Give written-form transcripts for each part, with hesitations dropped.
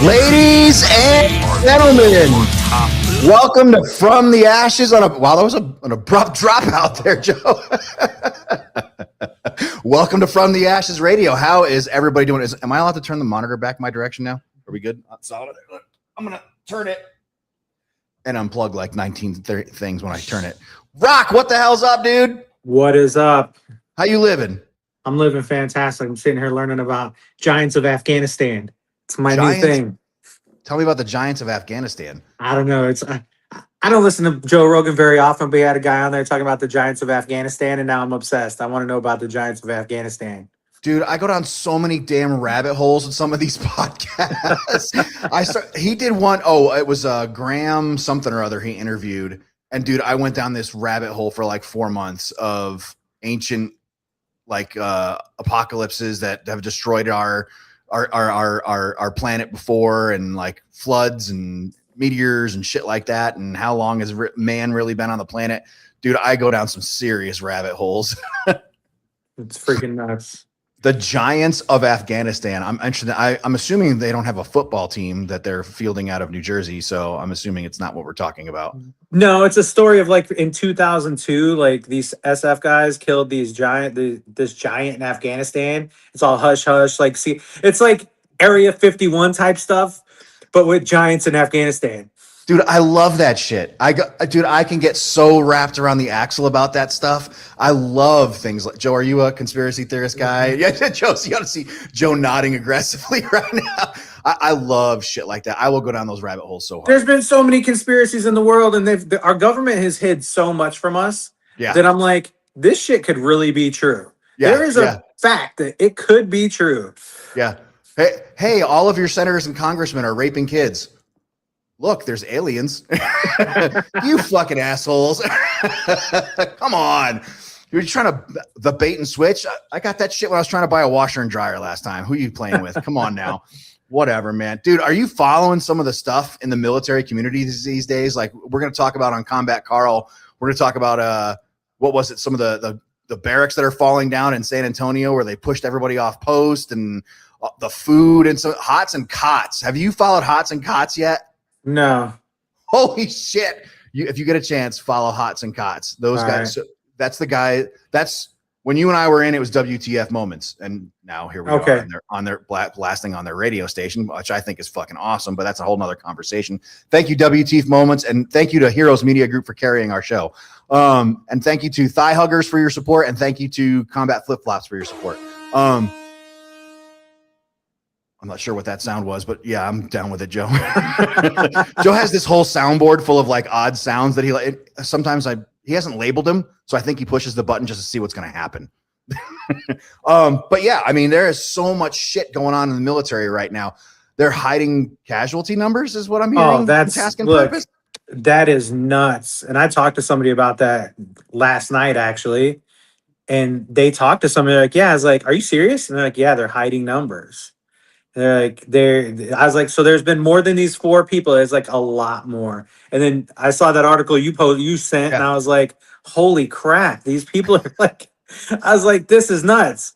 Ladies and gentlemen, welcome to From the Ashes on a, wow, that was an abrupt drop out there, Joe. Welcome to From the Ashes Radio. How is everybody doing? Am I allowed to turn the monitor back my direction now? Are we good? Solid. I'm going to turn it and unplug like 19 things when I turn it. Rock, what the hell's up, dude? What is up? How you living? I'm living fantastic. I'm sitting here learning about Giants of Afghanistan. It's my new thing. Tell me about the Giants of Afghanistan. I don't know. I don't listen to Joe Rogan very often, but he had a guy on there talking about the Giants of Afghanistan, and now I'm obsessed. I want to know about the Giants of Afghanistan. Dude, I go down so many damn rabbit holes in some of these podcasts. He did one. Oh, it was Graham something or other he interviewed. And dude, I went down this rabbit hole for like 4 months of ancient like apocalypses that have destroyed our planet before, and like floods and meteors and shit like that, and how long has man really been on the planet? Dude, I go down some serious rabbit holes. It's freaking nuts. The Giants of Afghanistan. I'm interested. I'm assuming they don't have a football team that they're fielding out of New Jersey, so I'm assuming it's not what we're talking about. No, it's a story of like in 2002, like these SF guys killed this giant in Afghanistan. It's all hush hush. Like, see, it's like Area 51 type stuff, but with giants in Afghanistan. Dude, I love that shit. Dude, I can get so wrapped around the axle about that stuff. I love things like, Joe, are you a conspiracy theorist guy? Yeah, Joe, so you got to see Joe nodding aggressively right now. I love shit like that. I will go down those rabbit holes so hard. There's been so many conspiracies in the world, and our government has hid so much from us that I'm like, this shit could really be true. Yeah, there is a fact that it could be true. Yeah. Hey, all of your senators and congressmen are raping kids. Look, there's aliens. You fucking assholes. Come on. You're trying to the bait and switch. I got that shit when I was trying to buy a washer and dryer last time. Who are you playing with? Come on now. Whatever, man. Dude, are you following some of the stuff in the military community these days? Like we're going to talk about on Combat Carl. We're going to talk about, what was it? Some of the barracks that are falling down in San Antonio where they pushed everybody off post, and the food and some hots and cots. Have you followed hots and cots yet? No. Holy shit. If you get a chance, follow Hots and Cots. Those guys. Right. So that's the guy. That's when you and I were in, it was WTF Moments. And now here we are on their blasting on their radio station, which I think is fucking awesome, but that's a whole nother conversation. Thank you, WTF Moments. And thank you to Heroes Media Group for carrying our show. And thank you to Thigh Huggers for your support. And thank you to Combat Flip Flops for your support. I'm not sure what that sound was, but yeah, I'm down with it, Joe. Joe has this whole soundboard full of like odd sounds that he hasn't labeled them, so I think he pushes the button just to see what's going to happen. But yeah, I mean, there is so much shit going on in the military right now. They're hiding casualty numbers, is what I'm hearing. Oh, that is nuts. And I talked to somebody about that last night, actually, and they talked to somebody like, "Yeah," I was like, "Are you serious?" And they're like, "Yeah, they're hiding numbers." I was like, so there's been more than these 4 people. It's like a lot more. And then I saw that article you sent, and I was like, holy crap, these people are like, I was like, this is nuts.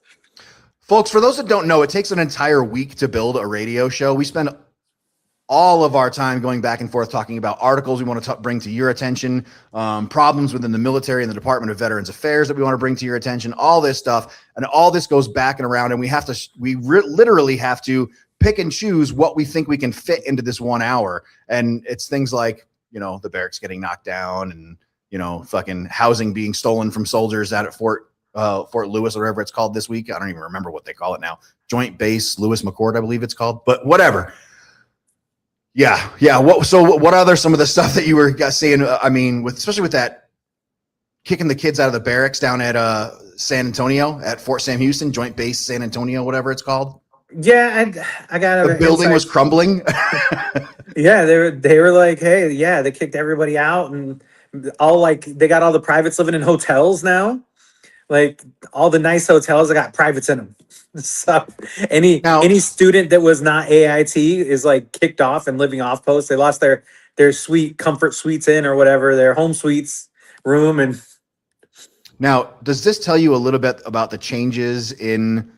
Folks, for those that don't know, it takes an entire week to build a radio show. We spend all of our time going back and forth talking about articles we want to bring to your attention, problems within the military and the Department of Veterans Affairs that we want to bring to your attention, all this stuff. And all this goes back and around, and we literally have to pick and choose what we think we can fit into this 1 hour. And it's things like, the barracks getting knocked down and, fucking housing being stolen from soldiers out at Fort Lewis or whatever it's called this week. I don't even remember what they call it now. Joint Base Lewis McChord, I believe it's called, but whatever. Yeah. What other some of the stuff that you were saying? I mean, especially with that kicking the kids out of the barracks down at San Antonio at Fort Sam Houston, Joint Base San Antonio, whatever it's called. Yeah, I got the building was crumbling. Yeah, they were like, hey, yeah, they kicked everybody out, and they got all the privates living in hotels now. Like all the nice hotels that got privates in them. So any student that was not AIT is like kicked off and living off post. They lost their suite, comfort suites in or whatever, their home suites room. And now, does this tell you a little bit about the changes in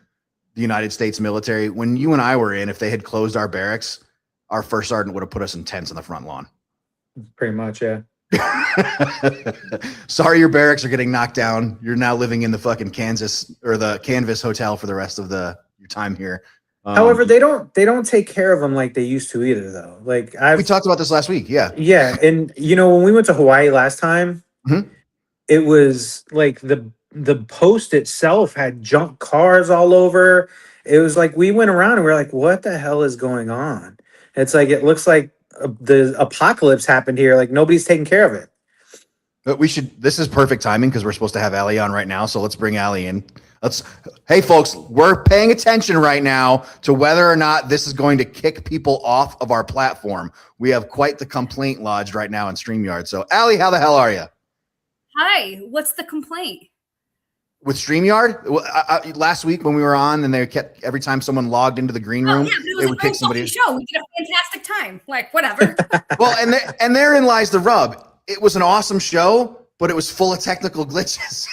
the United States military? When you and I were in, if they had closed our barracks, our first sergeant would have put us in tents on the front lawn. Pretty much, yeah. Sorry, your barracks are getting knocked down. You're now living in the fucking Kansas or the Canvas Hotel for the rest of your time here. However, they don't take care of them like they used to either, though. Like we talked about this last week. Yeah. And when we went to Hawaii last time, it was like the post itself had junk cars all over. It was like we went around and we were like, what the hell is going on? It's like, it looks like the apocalypse happened here. Like nobody's taking care of it. But this is perfect timing because we're supposed to have Allie on right now. So let's bring Allie in. Hey folks, we're paying attention right now to whether or not this is going to kick people off of our platform. We have quite the complaint lodged right now in StreamYard. So Allie, how the hell are you? Hi, what's the complaint? With StreamYard? Last week when we were on and they kept, every time someone logged into the green room, it would kick somebody. Show. We did a fantastic time. Like, whatever. Well, and therein lies the rub. It was an awesome show, but it was full of technical glitches.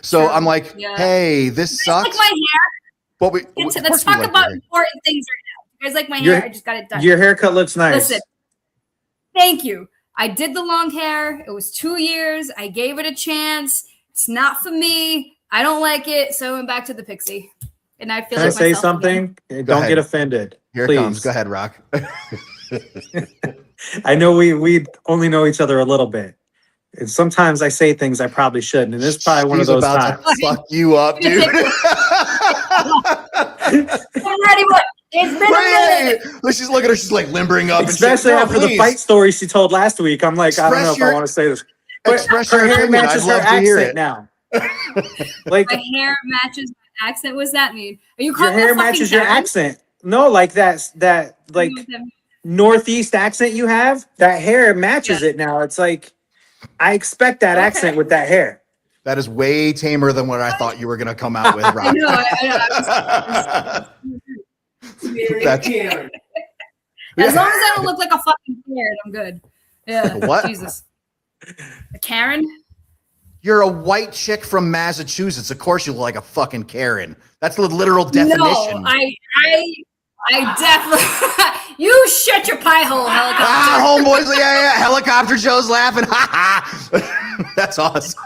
So I'm like, hey, this sucks. Like my hair? But let's talk about important things right now. You guys like my hair? I just got it done. Your haircut looks nice. Listen, thank you. I did the long hair. It was 2 years. I gave it a chance. It's not for me. I don't like it. So I went back to the pixie. And I feel Can I say something? Again. Don't get offended. Here it comes. Go ahead, Rock. I know we only know each other a little bit. And sometimes I say things I probably shouldn't. And this is probably one of those times. Fuck you up, dude. I'm ready. It's been a minute. She's looking at her. She's like limbering up. Especially after the fight story she told last week. I'm like, I don't know if I want to say this. But her hair matches her accent now. Like my hair matches my accent. What does that mean? Are you calling your hair matches your accent? No, like that like Northeast accent you have. That hair matches it now. It's like I expect that accent with that hair. That is way tamer than what I thought you were going to come out with, Rob. I know. As long as I don't look like a fucking Karen, I'm good. Yeah. What? Jesus. A Karen? You're a white chick from Massachusetts. Of course you look like a fucking Karen. That's the literal definition. No, I definitely. You shut your pie hole, helicopter. Homeboys, yeah. Helicopter Joe's laughing. That's awesome.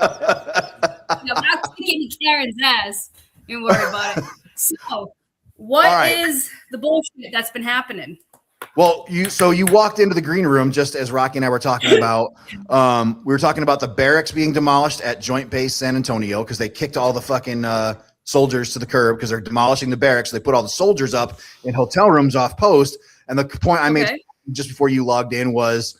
I'm not kicking Karen's ass. Don't worry about it. So, what is the bullshit that's been happening? Well, you walked into the green room just as Rocky and I were talking about. We were talking about the barracks being demolished at Joint Base San Antonio because they kicked all the fucking soldiers to the curb because they're demolishing the barracks. So they put all the soldiers up in hotel rooms off post. And the point I made just before you logged in was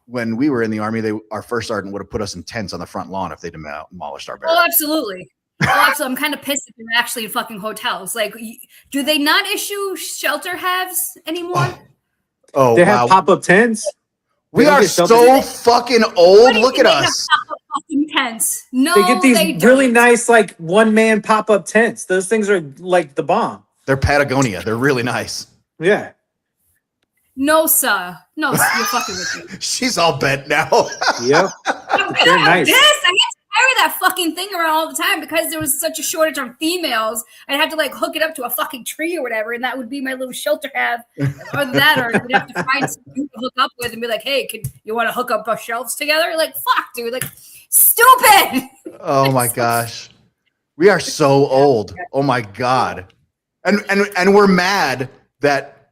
when we were in the Army, our first sergeant would have put us in tents on the front lawn if they demolished our barracks. Oh, absolutely. I'm kind of pissed that they're actually in fucking hotels. Like, do they not issue shelter halves anymore? Oh, they have pop-up tents. We are so fucking old. Look at us. Fucking tents. No, they get these really nice, like one-man pop-up tents. Those things are like the bomb. They're Patagonia. They're really nice. Yeah. No, sir. No, you're fucking with me. She's all bent now. Yep. They're nice. I carry that fucking thing around all the time because there was such a shortage on females. I'd have to like hook it up to a fucking tree or whatever, and that would be my little shelter have. Other than that, or we'd have to find something to hook up with and be like, hey, you want to hook up our shelves together? Like, fuck, dude. Like, stupid. Oh my gosh. We are so old. Oh my God. And we're mad that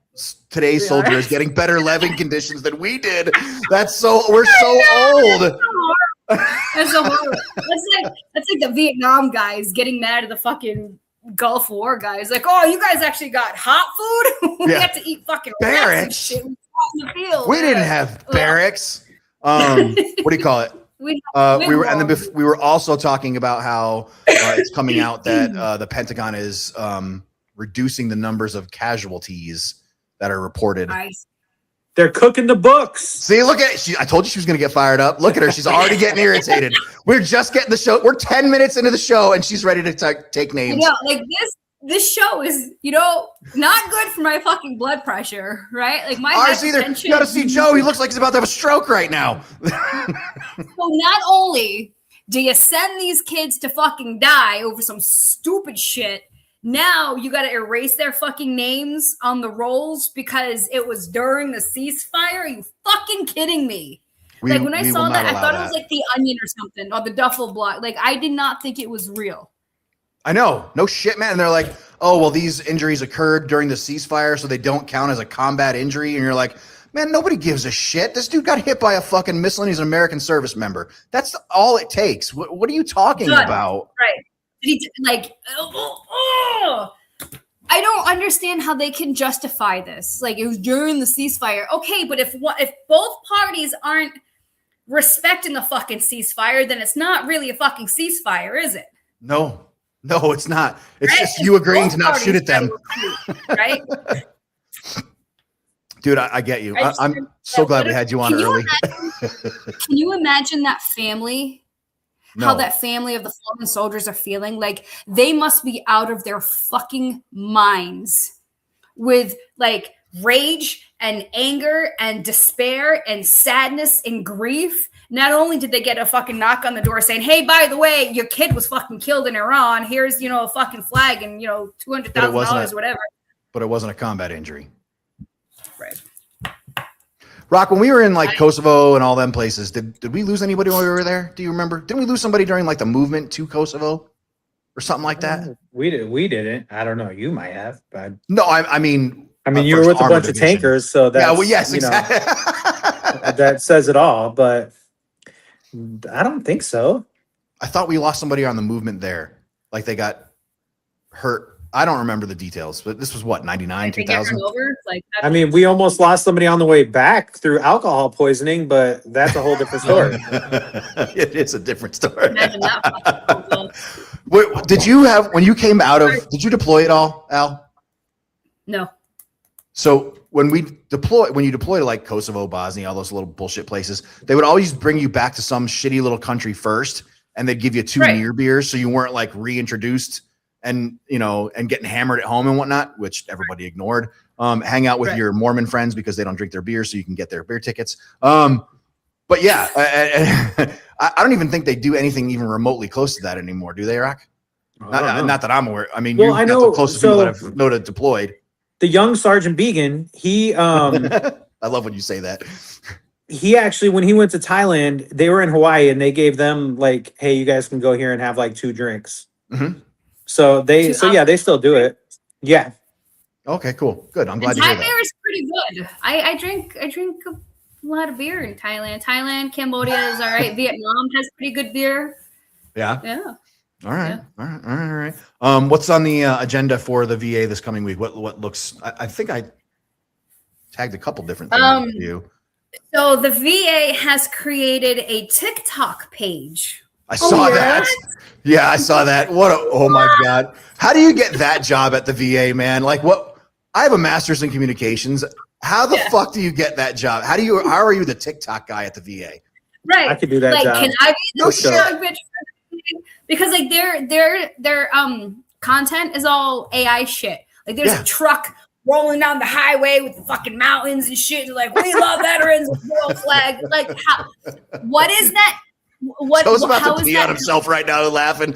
today's soldier is getting better living conditions than we did. We're so old. That's so horrible. That's like the Vietnam guys getting mad at the fucking Gulf War guys. Like, oh, you guys actually got hot food? We have to eat fucking barracks. Shit. We didn't have barracks. What do you call it? We were also talking about how it's coming out that the Pentagon is reducing the numbers of casualties that are reported. Nice. They're cooking the books. See, look at it. I told you she was going to get fired up. Look at her. She's already getting irritated. We're just getting the show. We're 10 minutes into the show, and she's ready to take names. Yeah, like this show is, not good for my fucking blood pressure, right? Like my ours either. You got to see Joe. He looks like he's about to have a stroke right now. So not only do you send these kids to fucking die over some stupid shit, now you got to erase their fucking names on the rolls because it was during the ceasefire. Are you fucking kidding me? Like when I saw that, I thought it was like the Onion or something, or the Duffel Block. Like I did not think it was real. I know. No shit, man. And they're like, oh, well, these injuries occurred during the ceasefire, so they don't count as a combat injury. And you're like, man, nobody gives a shit. This dude got hit by a fucking missile and he's an American service member. That's all it takes. What are you talking about? Right. I don't understand how they can justify this. Like it was during the ceasefire. Okay, but if both parties aren't respecting the fucking ceasefire, then it's not really a fucking ceasefire, is it? No, it's not. It's right? Just you agreeing to not shoot at them. Right? Dude, I get you. I'm so glad we had you on early. Can you imagine that family? No. How that family of the fallen soldiers are feeling? Like they must be out of their fucking minds with like rage and anger and despair and sadness and grief. Not only did they get a fucking knock on the door saying, hey, by the way, your kid was fucking killed in Iran. Here's, a fucking flag and, $200,000, whatever. But it wasn't a combat injury. Right. Rock, when we were in like Kosovo and all them places, did we lose anybody while we were there? Do you remember? Didn't we lose somebody during like the movement to Kosovo or something like that? We didn't. I don't know. You might have, but no, I mean, you were with a bunch of tankers, so that's yes, exactly. That says it all. But I don't think so. I thought we lost somebody on the movement there, like they got hurt. I don't remember the details, but this was what, 99, 2000? We almost lost somebody on the way back through alcohol poisoning, but that's a whole different story. It is a different story. Imagine that. Wait, when you came out of, did you deploy at all, Al? No. So when you deploy to like Kosovo, Bosnia, all those little bullshit places, they would always bring you back to some shitty little country first, and they'd give you 2 near beers so you weren't like reintroduced and getting hammered at home and whatnot, which everybody ignored. Hang out with your Mormon friends because they don't drink their beer, so you can get their beer tickets. But yeah, I don't even think they do anything even remotely close to that anymore, do they, Rock? Not that I'm aware. I mean, you're not the closest people that I've known deployed. The young Sergeant Began, he I love when you say that. He actually, when he went to Thailand, they were in Hawaii and they gave them like, hey, you guys can go here and have like 2 drinks. Mm-hmm. So they still do it. Yeah. Okay, cool. Good. I'm glad to hear that. Thai beer is pretty good. I drink a lot of beer in Thailand. Cambodia is all right. Vietnam has pretty good beer. Yeah. Yeah. All right. Yeah. All right. What's on the agenda for the VA this coming week? What looks? I think I tagged a couple different things for you. So the VA has created a TikTok page. I saw that. Yeah, I saw that. Oh my God. How do you get that job at the VA, man? Like what? I have a master's in communications. How the fuck do you get that job? How are you the TikTok guy at the VA? Right. I could do that job. Can I be the TikTok bitch? Because like their content is all AI shit. Like there's a truck rolling down the highway with the fucking mountains and shit. Like, we love veterans with the world flag. Like, what is that? Joe's about how to is pee that on himself right now, laughing.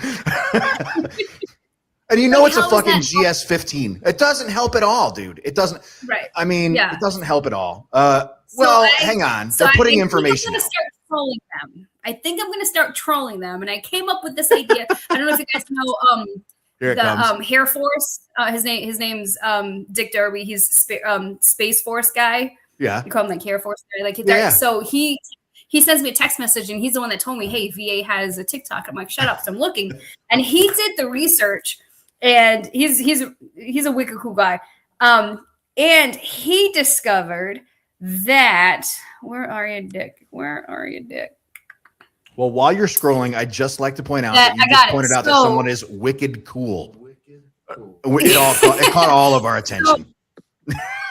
And you know Like, it's a how is fucking that- GS15. It doesn't help at all, dude. It doesn't. right? I mean, Yeah. it doesn't help at all. So Hang on. So They're putting I information think I'm out. gonna start trolling them. I think I'm gonna start trolling them, and I came up with this idea. I don't know if you guys know Here it comes. the Hair Force. His name's Dick Derby. He's Space Force guy. Yeah. You call him like Hair Force guy. Like Yeah. So he sends me a text message, and he's the one that told me, "Hey, VA has a TikTok." I'm like, "Shut up!" So I'm looking, and he did the research, and he's a wicked cool guy. And he discovered that where are you, Dick? Well, while you're scrolling, I'd just like to point out Yeah, that you I just got it. pointed out that So- someone is wicked cool. It caught all of our attention.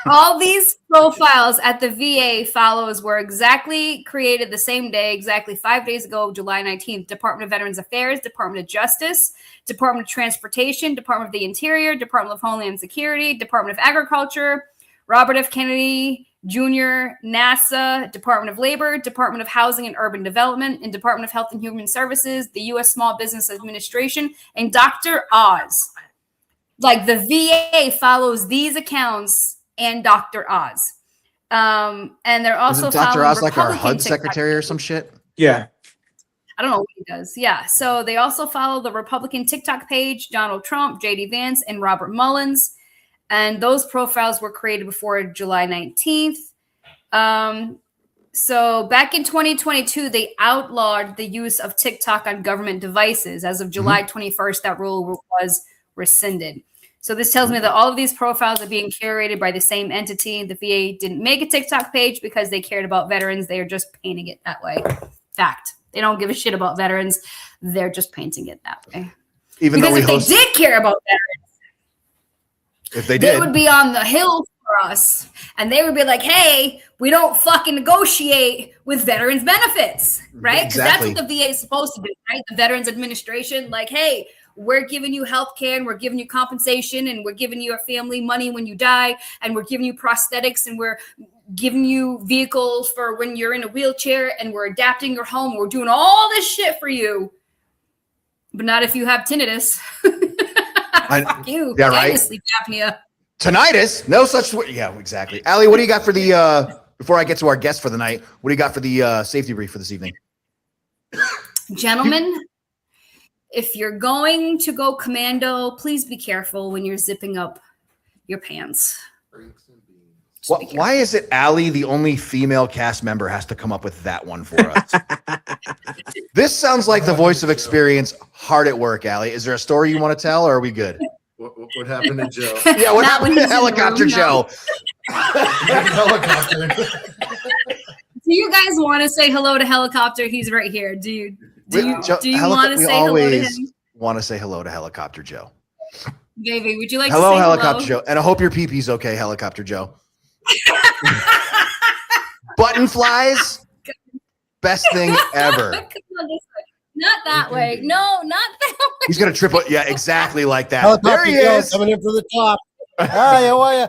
All these profiles at the VA follows were exactly created the same day, exactly 5 days ago, July 19th. Department of Veterans Affairs, Department of Justice, Department of Transportation, Department of the Interior, Department of Homeland Security, Department of Agriculture, Robert F. Kennedy Jr., NASA, Department of Labor, Department of Housing and Urban Development, and Department of Health and Human Services, the U.S. Small Business Administration, and Dr. Oz. Like the VA follows these accounts and Dr. Oz. And they're also Isn't Dr. following Oz like our Republican HUD TikTok secretary or pages. some shit? Yeah. I don't know what he does. Yeah. So they also follow the Republican TikTok page, Donald Trump, JD Vance, and Robert Mullins. And those profiles were created before July 19th. So back in 2022, they outlawed the use of TikTok on government devices. As of July 21st, that rule was rescinded. So this tells me that all of these profiles are being curated by the same entity. The VA didn't make a TikTok page because they cared about veterans. They are just painting it that way. Fact. They don't give a shit about veterans. They're just painting it that way. Even Because though if they did care about veterans, if they they did, would be on the hill for us. And they would be like, hey, we don't fucking negotiate with veterans benefits, right? Because Exactly. that's what the VA is supposed to do, right? The Veterans Administration, like, hey, we're giving you health care and we're giving you compensation and we're giving your family money when you die and we're giving you prosthetics and we're giving you vehicles for when you're in a wheelchair and we're adapting your home. We're doing all this shit for you, but not if you have tinnitus. Fuck you. Yeah, right. And sleep apnea. tinnitus, no such. Yeah, exactly. Allie, what do you got for the? Before I get to our guest for the night, what do you got for the safety brief for this evening? Gentlemen, if you're going to go commando, please be careful when you're zipping up your pants. Why is it Allie, the only female cast member, has to come up with that one for us? This sounds like the voice of experience hard at work, Allie. Is there a story you want to tell, or are we good? What happened to Joe? Yeah, what Not happened when to he's in the Helicopter room, no. Joe? Helicopter. Do you guys want to say hello to Helicopter? He's right here. Do you want to We say hello to always him? want to say hello to Helicopter Joe. Baby, would you like Hello, to say Helicopter hello? Joe. And I hope your pee-pee's okay, Helicopter Joe. Button flies, best thing ever. Come on, this way. Not that way. No, not that way. He's gonna trip. Yeah, exactly like that. Helicopter There he Joe is. coming in from the top. Hi, how are you?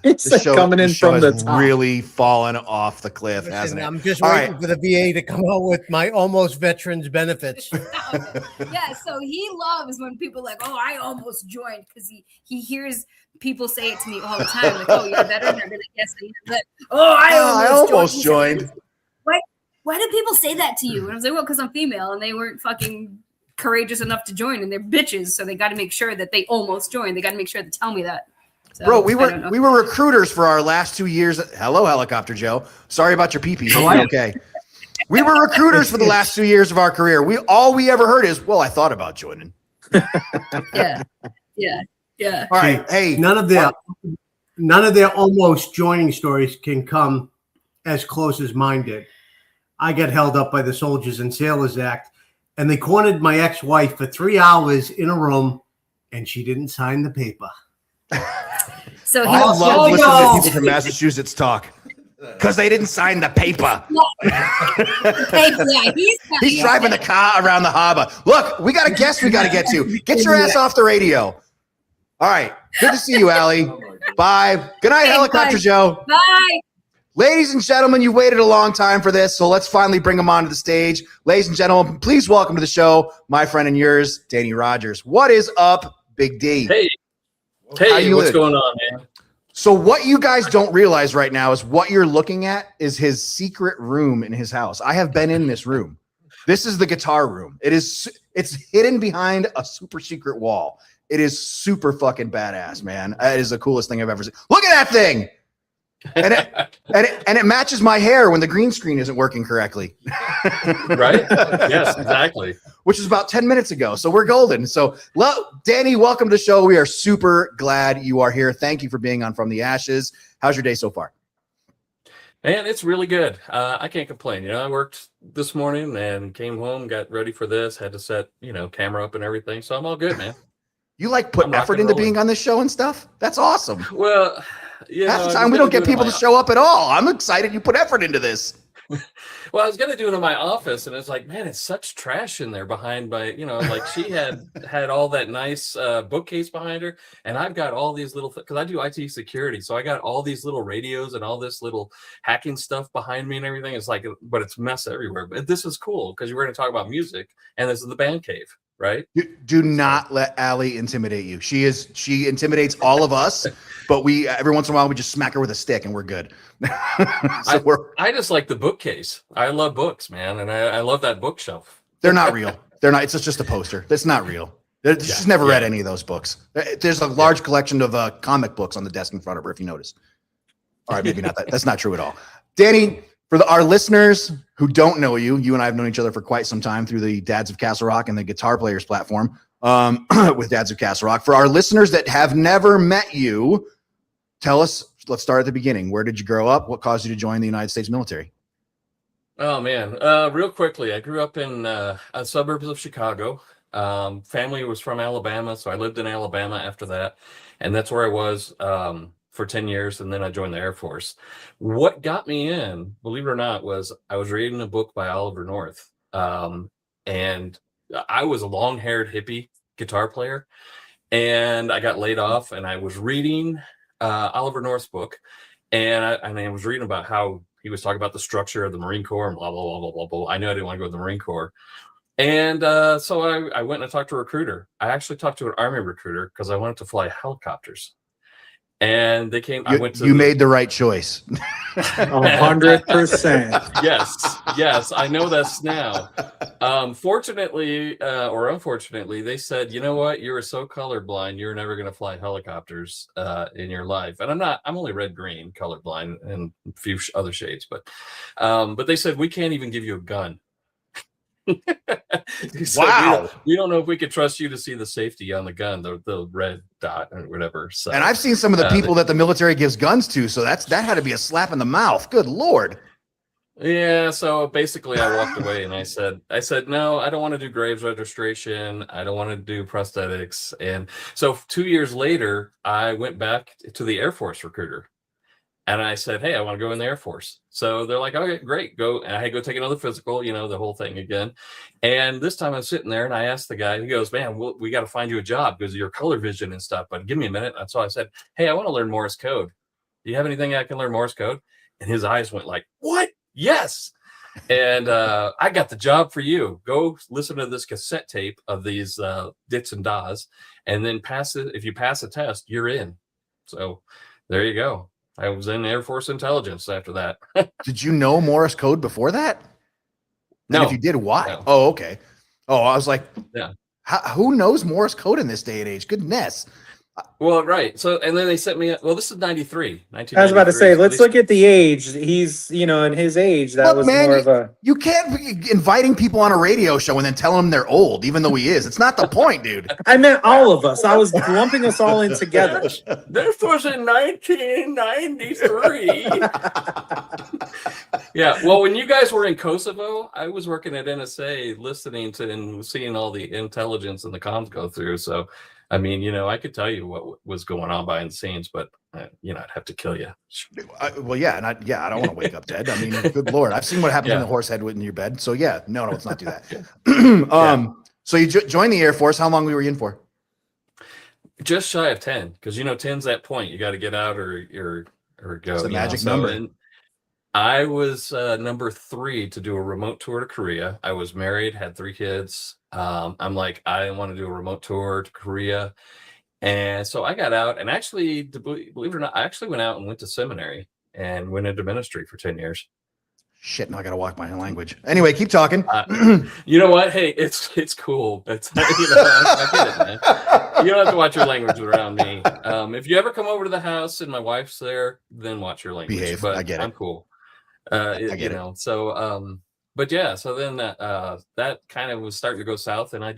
It's like coming in from the has top. really fallen off the cliff, Listen, hasn't it? I'm just All waiting right. for the VA to come out with my almost veterans benefits. Yeah, so he loves when people are like, oh, I almost joined, because he hears people say it to me all the time, like, oh, you're a veteran? I'd be like, yes, I am. But, oh, I almost joined. Why do people say that to you? And I was like, well, because I'm female and they weren't fucking courageous enough to join, and they're bitches, so they got to make sure that they almost joined. They got to make sure to tell me that. So, Bro, we I don't know. were recruiters for our last 2 years. Hello, Helicopter Joe. Sorry about your pee-pee. Okay. We were recruiters for the last 2 years of our career. All we ever heard is, well, I thought about joining. Yeah. All right. Hey, None of their almost joining stories can come as close as mine did. I got held up by the Soldiers and Sailors Act, and they cornered my ex-wife for 3 hours in a room, and she didn't sign the paper. So he I was love listening no. to people from Massachusetts talk because they didn't sign the paper. Yeah, He's driving the car around the harbor. Look, we got a guest we got to get to. Get your ass off the radio. All right. Good to see you, Allie. Bye. Good night, Okay, Helicopter bye. Joe. Bye. Ladies and gentlemen, you waited a long time for this, so let's finally bring him onto the stage. Ladies and gentlemen, please welcome to the show, my friend and yours, Danny Rogers. What is up, Big D? Hey, what's going on, man? So what you guys don't realize right now is what you're looking at is his secret room in his house. I have been in this room. This is the guitar room. It's hidden behind a super secret wall. It is super fucking badass, man. It is the coolest thing I've ever seen. Look at that thing. And it matches my hair when the green screen isn't working correctly. Right? Yes, exactly. Which is about 10 minutes ago. So we're golden. So Danny, welcome to the show. We are super glad you are here. Thank you for being on From the Ashes. How's your day so far? Man, it's really good. I can't complain. You know, I worked this morning and came home, got ready for this, had to set, camera up and everything. So I'm all good, man. You put effort into being on this show and stuff? That's awesome. Well, half the time we don't get people to show up at all. I'm excited you put effort into this. Well, I was going to do it in my office, and it's like, man, it's such trash in there behind she had all that nice bookcase behind her, and I've got all these little, because I do IT security, so I got all these little radios and all this little hacking stuff behind me and everything. It's like, but it's mess everywhere. But this is cool, because we're going to talk about music, and this is the band cave. Right? Do not let Allie intimidate you. She intimidates all of us, but every once in a while we just smack her with a stick and we're good. I just like the bookcase. I love books, man, and I love that bookshelf. They're not real. They're not. It's just a poster. That's not real. She's never read any of those books. There's a large collection of comic books on the desk in front of her, if you notice. All right, maybe not that. That's not true at all. Danny, for our listeners who don't know you and I have known each other for quite some time through the Dads of Castle Rock and the Guitar Players platform with Dads of Castle Rock. For our listeners that have never met you, tell us, let's start at the beginning. Where did you grow up? What caused you to join the United States military? Oh, man. Real quickly, I grew up in suburbs of Chicago. Family was from Alabama, so I lived in Alabama after that. And that's where I was for 10 years, and then I joined the Air Force. What got me in, believe it or not, was I was reading a book by Oliver North, and I was a long-haired hippie guitar player, and I got laid off, and I was reading Oliver North's book, and I was reading about how he was talking about the structure of the Marine Corps and blah, blah, blah, blah, blah, blah. I knew I didn't want to go to the Marine Corps. And so I went and talked to a recruiter. I actually talked to an Army recruiter because I wanted to fly helicopters. And they came. You made the right choice. 100%. Yes, I know this now. Fortunately or unfortunately, they said, you know what? You are so colorblind, you're never going to fly helicopters in your life. And I'm only red-green colorblind and a few other shades, but they said we can't even give you a gun. Wow. We don't know if we could trust you to see the safety on the gun, the red dot or whatever. So, and I've seen some of the people that the military gives guns to, so that had to be a slap in the mouth. Good Lord. Yeah, so basically I walked away and I said, no, I don't want to do graves registration. I don't want to do prosthetics. And so 2 years later, I went back to the Air Force recruiter. And I said, hey, I want to go in the Air Force. So they're like, okay, great, go. And I had to go take another physical, the whole thing again. And this time I'm sitting there and I asked the guy, he goes, man, we got to find you a job because of your color vision and stuff. But give me a minute. And so I said, hey, I want to learn Morse code. Do you have anything I can learn Morse code? And his eyes went like, what? Yes. And I got the job for you. Go listen to this cassette tape of these dits and das, and then pass it. If you pass the test, you're in. So there you go. I was in Air Force Intelligence after that. Did you know Morse code before that? No. And if you did, why? No. Oh, okay. Oh, I was like, yeah. Who knows Morse code in this day and age? Goodness. Well, right. So, and then they sent me, this is 93. I was about to say, let's look at the age. He's, in his age, that was more of a... You can't be inviting people on a radio show and then telling them they're old, even though he is. It's not the point, dude. I meant all of us. I was lumping us all in together. This was in 1993. Yeah. Well, when you guys were in Kosovo, I was working at NSA listening to and seeing all the intelligence and the comms go through. So, I mean, I could tell you what was going on behind the scenes, but I'd have to kill you. I don't want to wake up dead. I mean, good Lord, I've seen what happens in the horse head in your bed. So yeah, no, let's not do that. So you joined the Air Force. How long were you in for? Just shy of 10, because 10's that point. You got to get out or go. It's a magic number. I was number 3 to do a remote tour to Korea. I was married, had 3 kids. I'm like, I want to do a remote tour to Korea. And so I got out and actually, believe it or not, I actually went out and went to seminary and went into ministry for 10 years. Shit, now I gotta walk my language. Anyway, keep talking. You know what? Hey, it's cool. It's I get it, man. You don't have to watch your language around me. If you ever come over to the house and my wife's there, then watch your language. Behave. But I get it. I'm cool. I get you know, so but yeah, so then that kind of was starting to go south, and I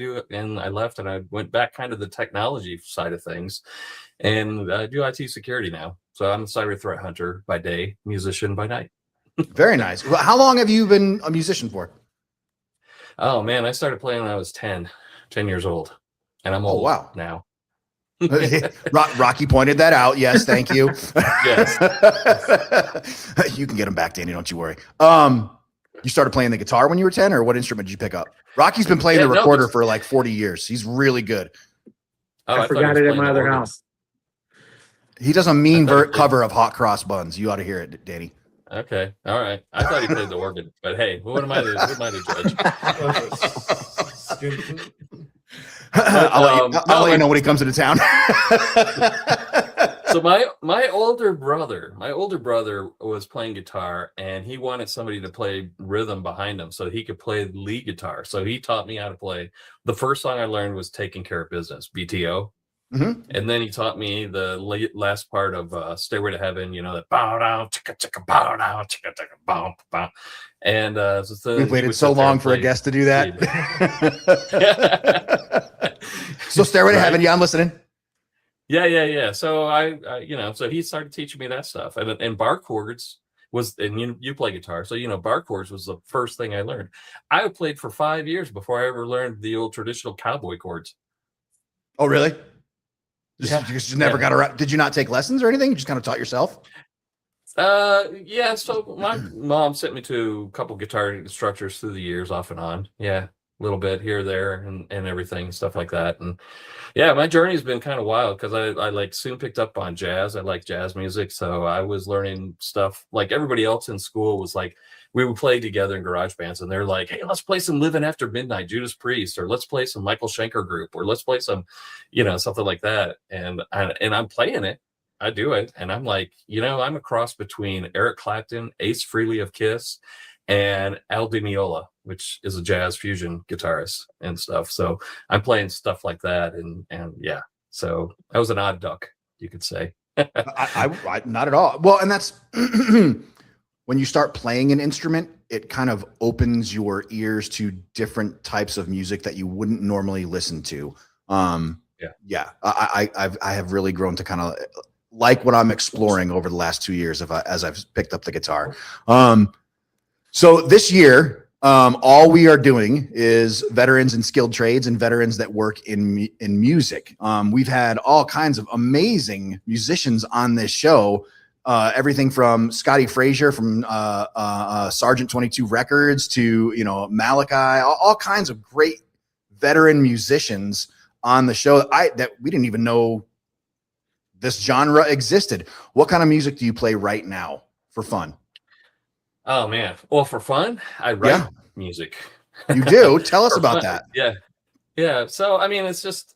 left and I went back kind of the technology side of things, and I do IT security now. So I'm a cyber threat hunter by day, musician by night. Very nice. Well, how long have you been a musician for? Oh man, I started playing when I was 10 years old, and I'm old wow. now. Rocky pointed that out. Yes, thank you. Yes. You can get him back, Danny. Don't you worry. You started playing the guitar when you were 10, or what instrument did you pick up? Rocky's been playing the recorder for like 40 years. He's really good. I forgot it at my other house. He does a mean cover of Hot Cross Buns. You ought to hear it, Danny. Okay. All right. I thought he played the organ, but hey, what am I to judge? I'll let you know when he comes into town. So my older brother was playing guitar, and he wanted somebody to play rhythm behind him so he could play lead guitar. So he taught me how to play. The first song I learned was "Taking Care of Business," BTO. Mm-hmm. And then he taught me the last part of "Stairway to Heaven," you know, that bow down, chicka chicka bow down, chicka chicka bow bow. And so we've waited so long for a guest to do that. So "Stairway to Heaven," yeah, I'm listening. Yeah. So I so he started teaching me that stuff, and bar chords was, and you play guitar, so bar chords was the first thing I learned. I played for 5 years before I ever learned the old traditional cowboy chords. Oh, really? You just never got around. Did you not take lessons or anything? You just kind of taught yourself? Yeah. So my mom sent me to a couple guitar instructors through the years, off and on. Yeah, a little bit here, there, and everything, stuff like that. And yeah, my journey's been kind of wild because I like soon picked up on jazz. I like jazz music, so I was learning stuff like everybody else in school was like. We would play together in garage bands, and they're like, "Hey, let's play some Living After Midnight, Judas Priest, or let's play some Michael Schenker Group, or let's play some, something like that." And I'm playing it. I do it, and I'm like, I'm a cross between Eric Clapton, Ace Frehley of Kiss, and Al Di Meola, which is a jazz fusion guitarist and stuff. So I'm playing stuff like that, and yeah. So I was an odd duck, you could say. I not at all. Well, and that's. When you start playing an instrument, it kind of opens your ears to different types of music that you wouldn't normally listen to. Yeah. I have really grown to kind of like what I'm exploring over the last 2 years as I've picked up the guitar. So this year, all we are doing is veterans and skilled trades and veterans that work in music. We've had all kinds of amazing musicians on this show. Everything from Scotty Frazier from Sergeant 22 Records to Malachi, all kinds of great veteran musicians on the show that we didn't even know this genre existed. What kind of music do you play right now for fun? Oh man, well, for fun, I write music. You do? Tell us about that. Yeah. So I mean, it's just.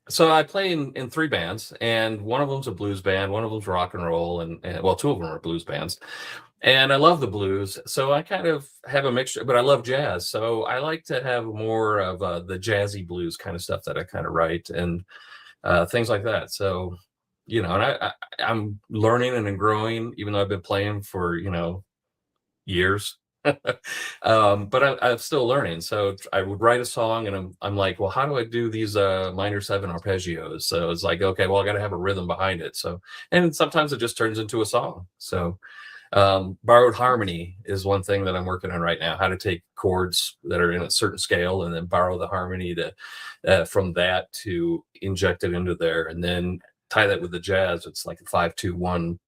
So I play in 3 bands, and one of them's a blues band, one of them's rock and roll, and 2 of them are blues bands. And I love the blues, so I kind of have a mixture, but I love jazz. So I like to have more of the jazzy blues kind of stuff that I kind of write and things like that. So, and I'm learning and growing, even though I've been playing for, years. But I'm still learning. So I would write a song, and I'm like, well, how do I do these minor 7 arpeggios? So it's like, okay, well, I got to have a rhythm behind it. So, and sometimes it just turns into a song. So borrowed harmony is one thing that I'm working on right now, how to take chords that are in a certain scale and then borrow the harmony from that to inject it into there, and then tie that with the jazz. It's like a 5-2-1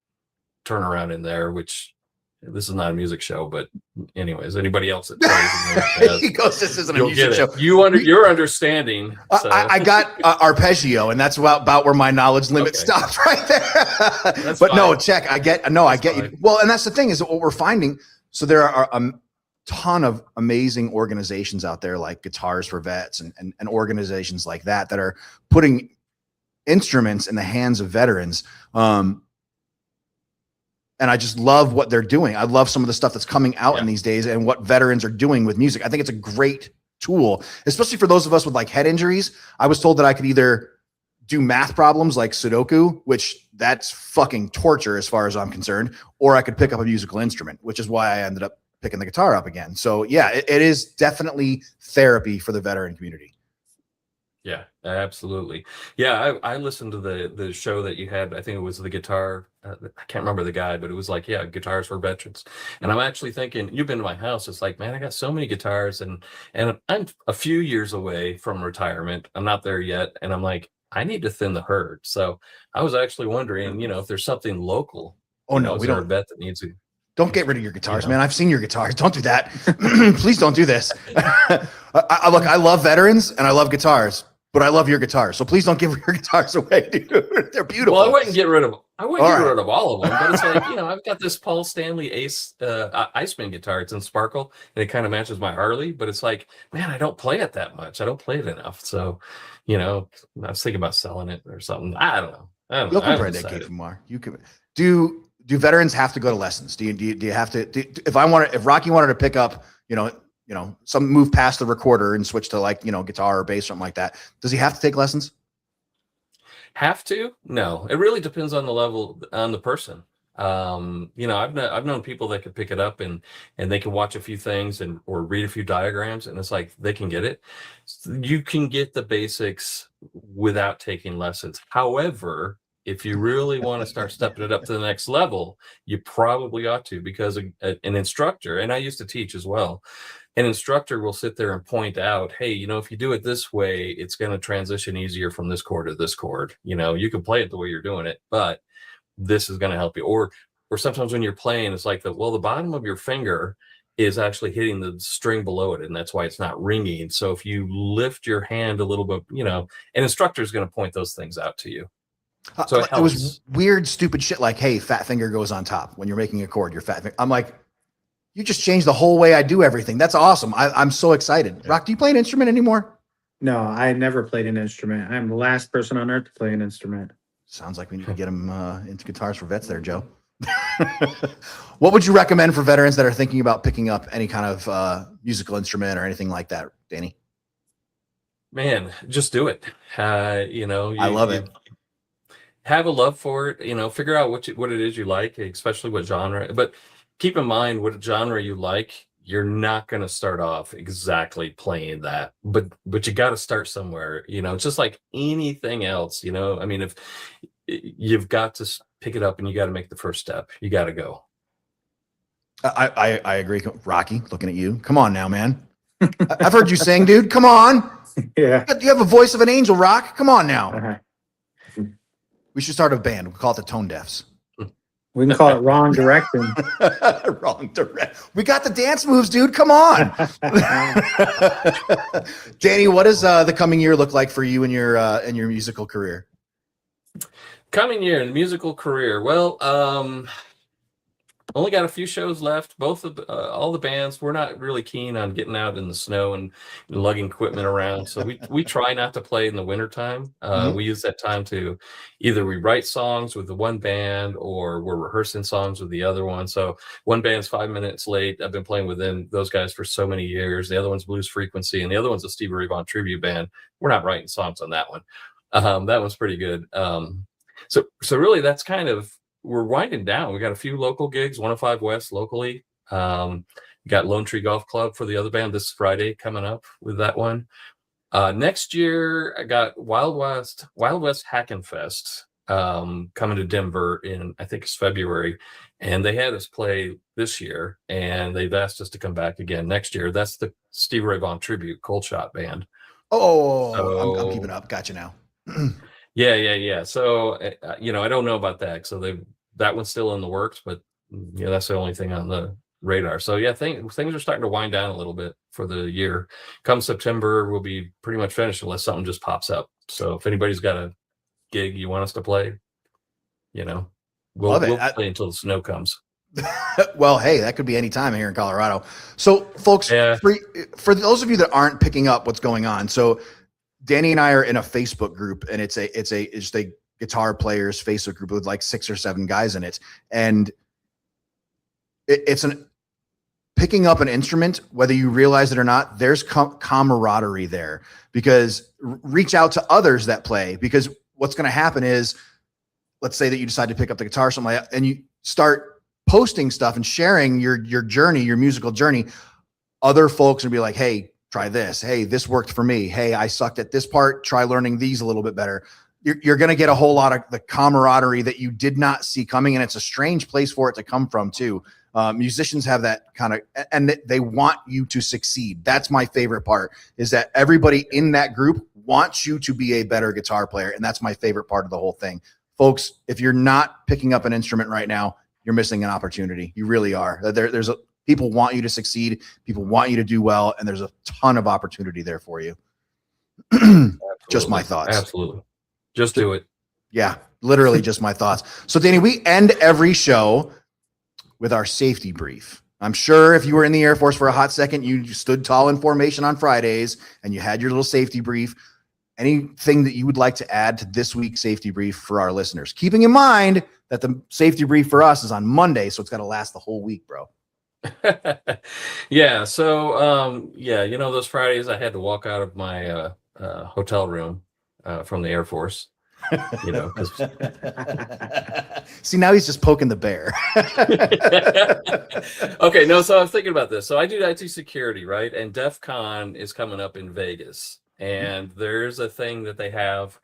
turnaround in there, which this is not a music show, but anyways, anybody else that plays in He goes, "This isn't a you'll music get show." it. You're understanding. So. I got arpeggio, and that's about where my knowledge limit stops right there. But fine. no, check. I get you. Well, and that's the thing is what we're finding. So there are a ton of amazing organizations out there, like Guitars for Vets and organizations like that are putting instruments in the hands of veterans. And I just love what they're doing. I love some of the stuff that's coming out in these days and what veterans are doing with music. I think it's a great tool, especially for those of us with like head injuries. I was told that I could either do math problems like Sudoku, which that's fucking torture as far as I'm concerned, or I could pick up a musical instrument, which is why I ended up picking the guitar up again. So yeah, it is definitely therapy for the veteran community. Yeah, absolutely. Yeah, I listened to the show that you had. I think it was the guitar. I can't remember the guy, but it was like, Guitars for Veterans. And I'm actually thinking, you've been to my house. It's like, man, I got so many guitars, and I'm a few years away from retirement. I'm not there yet, and I'm like, I need to thin the herd. So I was actually wondering, if there's something local. Oh no, we don't. A vet that needs to. Don't get rid of your guitars, man. I've seen your guitars. Don't do that. Please don't do this. Look, I love veterans and I love guitars, but I love your guitars. So please don't give your guitars away, dude. They're beautiful. Well, I wouldn't get rid of all of them, but it's like, I've got this Paul Stanley Iceman guitar. It's in sparkle, and it kind of matches my Harley, but it's like, man, I don't play it that much. I don't play it enough. So, I was thinking about selling it or something. I don't know. You'll compare that Kate from Mar. You can do veterans have to go to lessons? Do you have to? If Rocky wanted to pick up, some move past the recorder and switch to like, guitar or bass, something like that, does he have to take lessons? Have to? No, it really depends on the level, on the person. I've known people that could pick it up and they can watch a few things or read a few diagrams, and it's like they can get it. You can get the basics without taking lessons. However, if you really want to start stepping it up to the next level, you probably ought to, because an instructor, and I used to teach as well, an instructor will sit there and point out, hey, if you do it this way, it's going to transition easier from this chord to this chord. You can play it the way you're doing it, but this is going to help you. Or sometimes when you're playing, it's like the bottom of your finger is actually hitting the string below it, and that's why it's not ringing. So if you lift your hand a little bit, an instructor is going to point those things out to you. So it was weird, stupid shit like, hey, fat finger goes on top when you're making a chord. Your fat finger. I'm like, you just changed the whole way I do everything. That's awesome. I'm so excited. Yeah. Rock, do you play an instrument anymore? No, I never played an instrument. I'm the last person on earth to play an instrument. Sounds like we need to get him into Guitars for Vets there, Joe. What would you recommend for veterans that are thinking about picking up any kind of musical instrument or anything like that, Danny? Man, just do it. I love it. Have a love for it, figure out what it is you like, especially what genre, but keep in mind what genre you like. You're not going to start off exactly playing that, but you got to start somewhere. It's just like anything else, if you've got to pick it up and you got to make the first step, you got to go. I agree. Rocky, looking at you. Come on now, man. I've heard you sing, dude. Come on. Yeah. You have a voice of an angel, Rock. Come on now. Uh-huh. We should start a band. We'll call it the Tone Deafs. We can call it Wrong Direction. Wrong direction. We got the dance moves, dude. Come on. Danny, what does the coming year look like for you in your musical career? Coming year in the musical career. Well, only got a few shows left. Both of all the bands, we're not really keen on getting out in the snow and lugging equipment around. So we try not to play in the wintertime. We use that time to either we write songs with the one band or we're rehearsing songs with the other one. So one band's 5 minutes late. I've been playing with those guys for so many years. The other one's Blues Frequency, and the other one's a Stevie Ray Vaughan tribute band. We're not writing songs on that one. That one's pretty good. So really that's kind of, we're winding down. We got a few local gigs, 105 West locally. Got Lone Tree Golf Club for the other band this Friday coming up with that one. Next year, I got Wild West Hackenfest coming to Denver in, I think it's February. And they had us play this year, and they've asked us to come back again next year. That's the Stevie Ray Vaughan tribute Cold Shot band. I'm keeping up. Gotcha now. Yeah. So, I don't know about that. So that one's still in the works, but that's the only thing on the radar. So yeah, things are starting to wind down a little bit for the year. Come September, we'll be pretty much finished unless something just pops up. So if anybody's got a gig you want us to play, we'll play until the snow comes. Well, hey, that could be any time here in Colorado. So, folks, for those of you that aren't picking up what's going on, so Danny and I are in a Facebook group, and it's a guitar players Facebook group with like 6 or 7 guys in it, and it's picking up an instrument, whether you realize it or not. There's camaraderie there, because reach out to others that play, because what's going to happen is, let's say that you decide to pick up the guitar or something like that, and you start posting stuff and sharing your journey, your musical journey. Other folks will be like, hey, try this. Hey, this worked for me. Hey, I sucked at this part. Try learning these a little bit better. You're going to get a whole lot of the camaraderie that you did not see coming. And it's a strange place for it to come from too. Musicians have that kind of, and they want you to succeed. That's my favorite part, is that everybody in that group wants you to be a better guitar player. And that's my favorite part of the whole thing. Folks, if you're not picking up an instrument right now, you're missing an opportunity. You really are. People want you to succeed. People want you to do well. And there's a ton of opportunity there for you. Just my thoughts. Absolutely. Just do it. Yeah, literally just my thoughts. So Danny, we end every show with our safety brief. I'm sure if you were in the Air Force for a hot second, you stood tall in formation on Fridays and you had your little safety brief. Anything that you would like to add to this week's safety brief for our listeners? Keeping in mind that the safety brief for us is on Monday, so it's got to last the whole week, bro. Yeah. So, those Fridays I had to walk out of my hotel room from the Air Force. See, now he's just poking the bear. Okay, no, so I was thinking about this. So I do IT security, right? And DEF CON is coming up in Vegas. And there's a thing that they have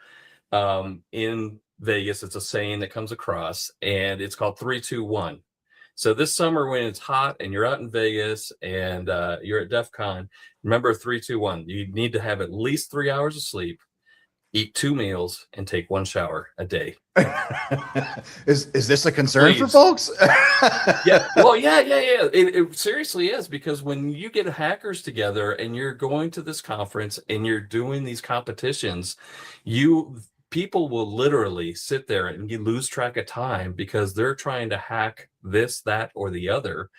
in Vegas. It's a saying that comes across, and it's called 3-2-1. So this summer, when it's hot and you're out in Vegas and you're at DEF CON, remember 3-2-1. You need to have at least 3 hours of sleep, eat 2 meals, and take 1 shower a day. Is this a concern for folks? Yeah. Well, yeah. It seriously is, because when you get hackers together and you're going to this conference and you're doing these competitions, people will literally sit there and you lose track of time because they're trying to hack this, that, or the other.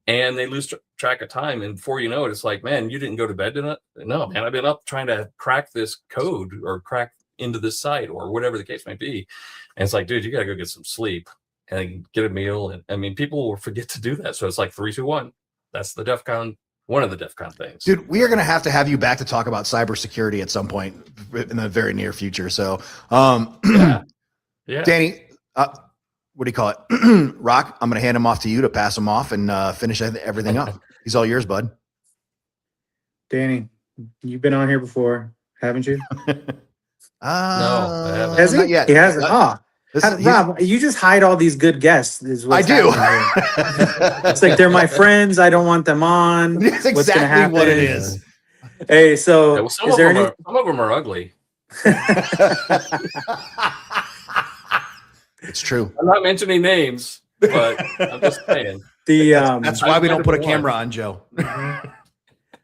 And they lose track of time. And before you know it, it's like, man, you didn't go to bed tonight? No, man, I've been up trying to crack this code or crack into this site or whatever the case may be. And it's like, dude, you got to go get some sleep and get a meal. And I mean, people will forget to do that. So it's like 3-2-1. That's the DEF CON, one of the DEF CON things. Dude, we are going to have you back to talk about cybersecurity at some point in the very near future. So, yeah. Danny, what do you call it? Rock, I'm going to hand him off to you to pass him off and finish everything up. He's all yours, bud. Danny, you've been on here before, haven't you? No, I haven't. Has he? Not yet. He hasn't. Rob, you just hide all these good guests. I do. It's like they're my friends. I don't want them on. That's What's gonna exactly happen? what it is. Hey, so Yeah, well, some is of there them are ugly. It's true. I'm not mentioning names, but I'm just saying. That's why we don't put a camera on Joe.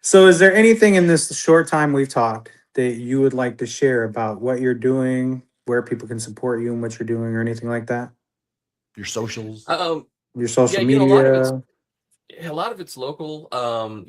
So is there anything in this short time we've talked that you would like to share about what you're doing, where people can support you and what you're doing, or anything like that? Your socials. Your social yeah, media? A lot of it's local. So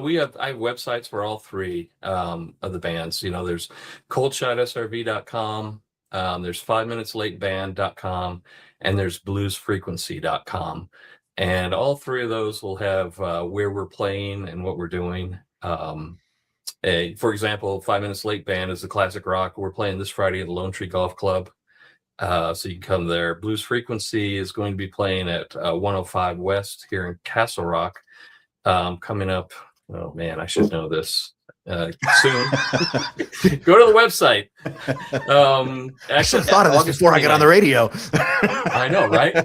I have websites for all 3 of the bands. There's coldshotSRV.com, there's 5minuteslate.band.com, and there's bluesfrequency.com. And all 3 of those will have where we're playing and what we're doing. For example, 5 Minutes Late Band is the classic rock. We're playing this Friday at the Lone Tree Golf Club. So you can come there. Blues Frequency is going to be playing at 105 West here in Castle Rock. Coming up, oh man, I should know this soon. Go to the website. I should have thought of this before I got on the radio. I know, right?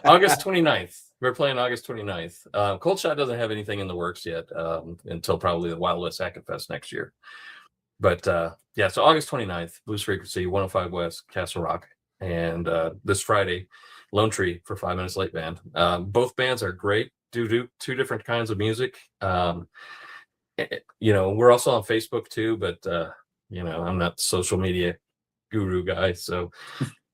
August 29th. We're playing August 29th. Cold Shot doesn't have anything in the works yet until probably the Wild West Hackett Fest next year. But so August 29th, Blues Frequency, 105 West, Castle Rock. And this Friday, Lone Tree for 5 Minutes Late Band. Both bands are great. Do two different kinds of music. We're also on Facebook too, but I'm not social media guru guy. So,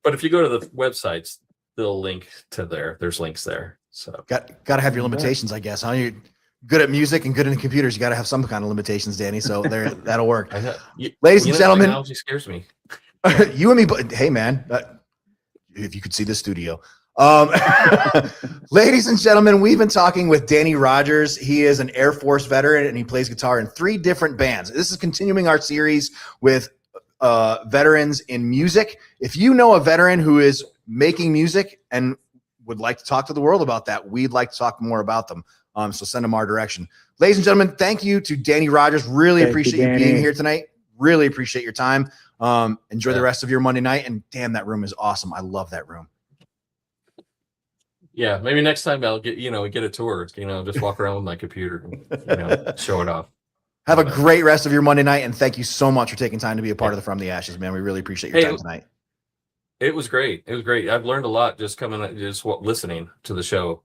but if you go to the websites, they'll link to there's links there. So got to have your limitations, I guess. Huh? You're good at music and good in computers. You got to have some kind of limitations, Danny. So that'll work. Ladies and gentlemen, technology scares me. You and me, but hey, man, if you could see the studio. Ladies and gentlemen, we've been talking with Danny Rogers. He is an Air Force veteran and he plays guitar in 3 different bands. This is continuing our series with veterans in music. If you know a veteran who is making music and would like to talk to the world about that, we'd like to talk more about them. So send them our direction. Ladies and gentlemen, thank you to Danny Rogers. Really appreciate you being here tonight. Really appreciate your time. Enjoy the rest of your Monday night. And damn, that room is awesome. I love that room. Yeah, maybe next time I'll get a tour. Just walk around with my computer and show it off. Have a great rest of your Monday night, and thank you so much for taking time to be a part of the From the Ashes, man. We really appreciate your time tonight. It was great. I've learned a lot just listening to the show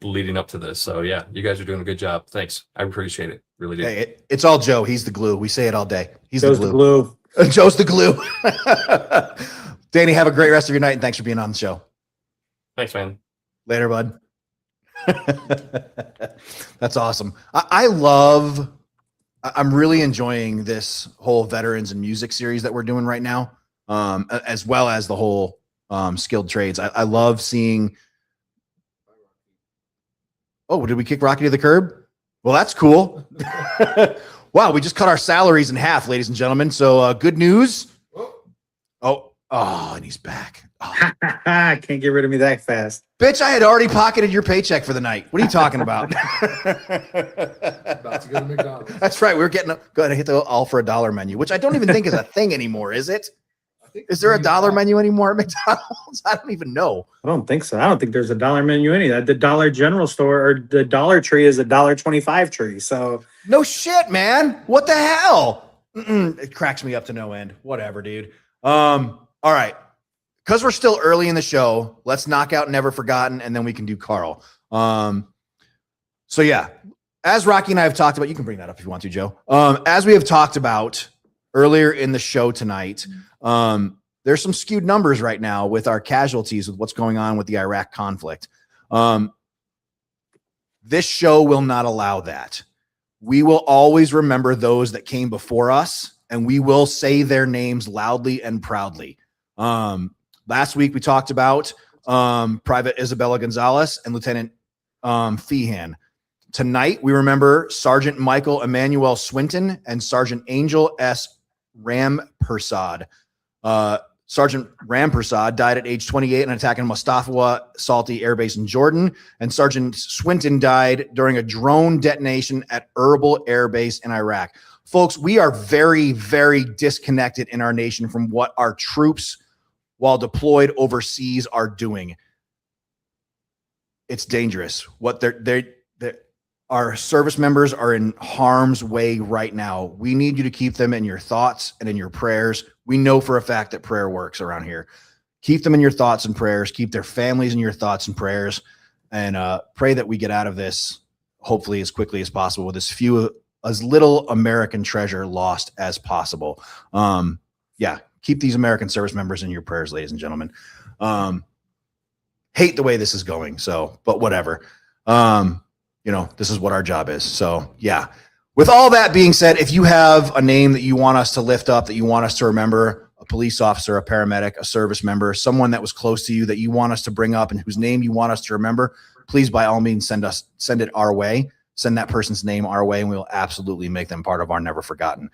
leading up to this. So yeah, you guys are doing a good job. Thanks. I appreciate it. Really do. Hey, it's all Joe. He's the glue. We say it all day. Joe's the glue. Joe's the glue. Danny, have a great rest of your night, and thanks for being on the show. Thanks, man. Later, bud. That's awesome. I'm really enjoying this whole veterans and music series that we're doing right now, as well as the whole skilled trades. I love seeing. Oh, did we kick Rocky to the curb? Well, that's cool. Wow, we just cut our salaries in half, ladies and gentlemen. So good news. Oh, and he's back. Oh. Can't get rid of me that fast. Bitch, I had already pocketed your paycheck for the night. What are you talking about? About to go to McDonald's. That's right. We were going to hit the all for $1 menu, which I don't even think is a thing anymore, is it? Is there a $1 menu anymore at McDonald's? I don't even know. I don't think so. I don't think there's a $1 menu any. The Dollar General store or the Dollar Tree is a $1.25 tree. So no shit, man. What the hell? It cracks me up to no end. Whatever, dude. All right. Because we're still early in the show, let's knock out Never Forgotten, and then we can do Carl. So yeah, as Rocky and I have talked about, you can bring that up if you want to, Joe. As we have talked about earlier in the show tonight, there's some skewed numbers right now with our casualties with what's going on with the Iraq conflict. This show will not allow that. We will always remember those that came before us, and we will say their names loudly and proudly. Last week we talked about Private Isabella Gonzalez and Lieutenant Feehan. Tonight we remember Sergeant Michael Emmanuel Swinton and Sergeant Angel S. Rampersad. Sergeant Rampersad died at age 28 in an attack in Mustafa Salti Air Base in Jordan, and Sergeant Swinton died during a drone detonation at Erbil Air Base in Iraq. Folks, we are very, very disconnected in our nation from what our troops, while deployed overseas, are doing. It's dangerous. What our service members are in harm's way right now. We need you to keep them in your thoughts and in your prayers. We know for a fact that prayer works around here. Keep them in your thoughts and prayers. Keep their families in your thoughts and prayers, and pray that we get out of this hopefully as quickly as possible with as little American treasure lost as possible. Yeah. Keep these American service members in your prayers, ladies and gentlemen. Hate the way this is going. So, but whatever. This is what our job is. So yeah. With all that being said, if you have a name that you want us to lift up, that you want us to remember, a police officer, a paramedic, a service member, someone that was close to you that you want us to bring up and whose name you want us to remember, please by all means send it our way. Send that person's name our way, and we will absolutely make them part of our Never Forgotten.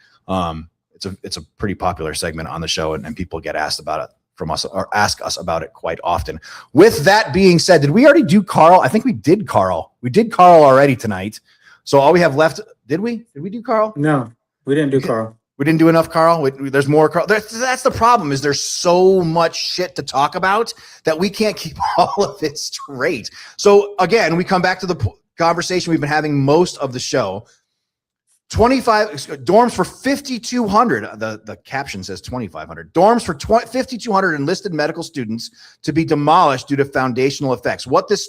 It's a pretty popular segment on the show, and people get asked about it from us or ask us about it quite often. With that being said, did we already do Carl? I think we did Carl. We did Carl already tonight. So all we have left, did we do Carl? No, we didn't do Carl. We didn't do enough Carl. There's more Carl. That's the problem, is there's so much shit to talk about that we can't keep all of it straight. So again, we come back to the conversation we've been having most of the show. 25 dorms for 5,200. The caption says 2,500 dorms for 5,200 enlisted medical students to be demolished due to foundational effects. What this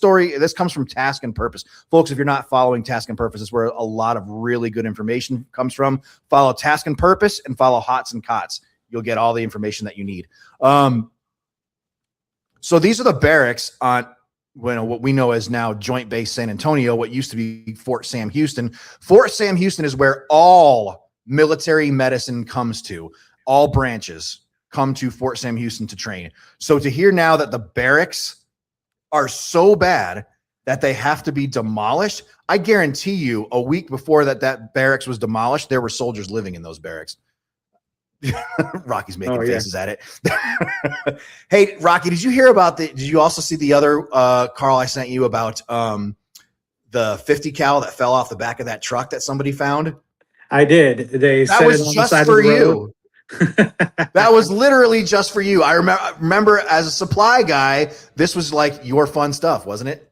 comes from Task and Purpose, folks. If you're not following Task and Purpose, is where a lot of really good information comes from. Follow Task and Purpose and follow Hots and Cots. You'll get all the information that you need. So these are the barracks on what we know as now Joint Base San Antonio, what used to be Fort Sam Houston. Fort Sam Houston is where all military medicine comes to. All branches come to Fort Sam Houston to train. So to hear now that the barracks are so bad that they have to be demolished, I guarantee you a week before that barracks was demolished, there were soldiers living in those barracks. Rocky's making faces at it. Hey, Rocky, did you hear about did you also see the other Carl I sent you about the 50 cal that fell off the back of that truck that somebody found? I did. That was just for you. That was literally just for you. I remember as a supply guy, this was like your fun stuff, wasn't it?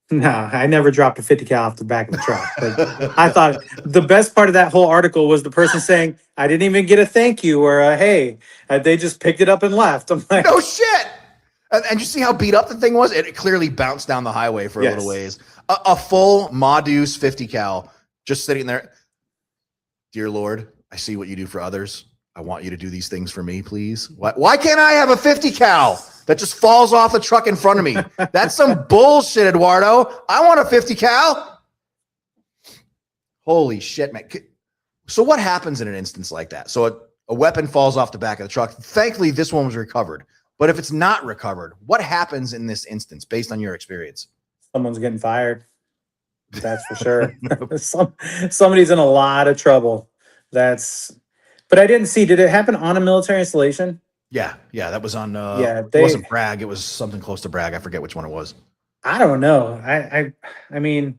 No, I never dropped a 50 cal off the back of the truck. But I thought the best part of that whole article was the person saying, I didn't even get a thank you or a hey. They just picked it up and left. I'm like, no shit. And you see how beat up the thing was? It clearly bounced down the highway for a little ways. A full Modus 50 cal just sitting there. Dear Lord, I see what you do for others. I want you to do these things for me, please. Why can't I have a 50 cal that just falls off the truck in front of me? That's some bullshit, Eduardo. I want a 50 cal. Holy shit, man. So what happens in an instance like that? So a weapon falls off the back of the truck. Thankfully, this one was recovered. But if it's not recovered, what happens in this instance based on your experience? Someone's getting fired. That's for sure. Somebody's in a lot of trouble. But I didn't see, did it happen on a military installation? Yeah, that was on it wasn't Bragg, it was something close to Bragg. I forget which one it was. I don't know. I mean,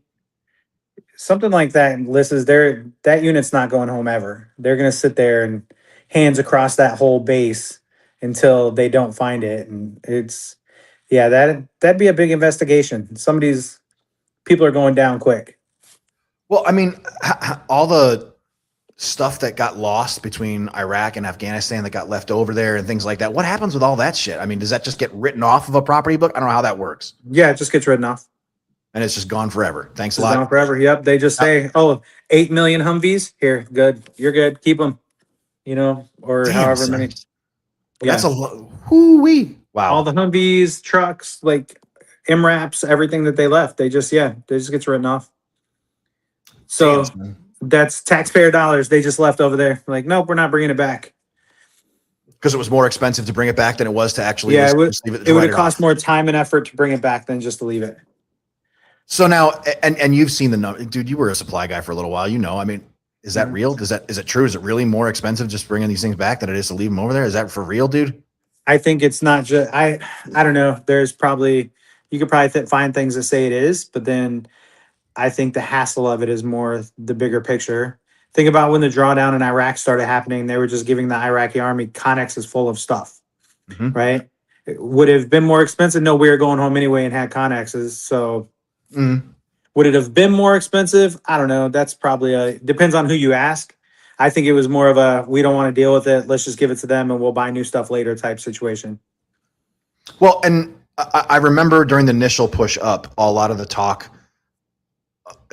something like that lists that unit's not going home ever. They're gonna sit there and hands across that whole base until they don't find it. And that'd be a big investigation. People are going down quick. Well, I mean, all the stuff that got lost between Iraq and Afghanistan that got left over there and things like that. What happens with all that shit? I mean, does that just get written off of a property book? I don't know how that works. Yeah, it just gets written off. And it's just gone forever. Thanks a It's lot. gone forever. Yep. They just say, 8 million Humvees. Here, good. You're good. Keep them. Or Damn, however son. many. That's a lot. Whoo-wee. Wow. All the Humvees, trucks, like MRAPs, everything that they left, they just gets written off. So that's taxpayer dollars they just left over there. Like, nope, we're not bringing it back. Because it was more expensive to bring it back than it was to actually it would have cost more time and effort to bring it back than just to leave it. So now, and you've seen the number, dude, you were a supply guy for a little while, I mean, is that real? Is it true? Is it really more expensive just bringing these things back than it is to leave them over there? Is that for real, dude? I think it's not just, I don't know. There's probably, you could probably find things that say it is, but then I think the hassle of it is more the bigger picture. Think about when the drawdown in Iraq started happening. They were just giving the Iraqi army connexes full of stuff, right? It would have been more expensive. No, we were going home anyway and had connexes. So would it have been more expensive? I don't know. That's probably depends on who you ask. I think it was more of a, we don't want to deal with it. Let's just give it to them and we'll buy new stuff later type situation. Well, and I remember during the initial push up, a lot of the talk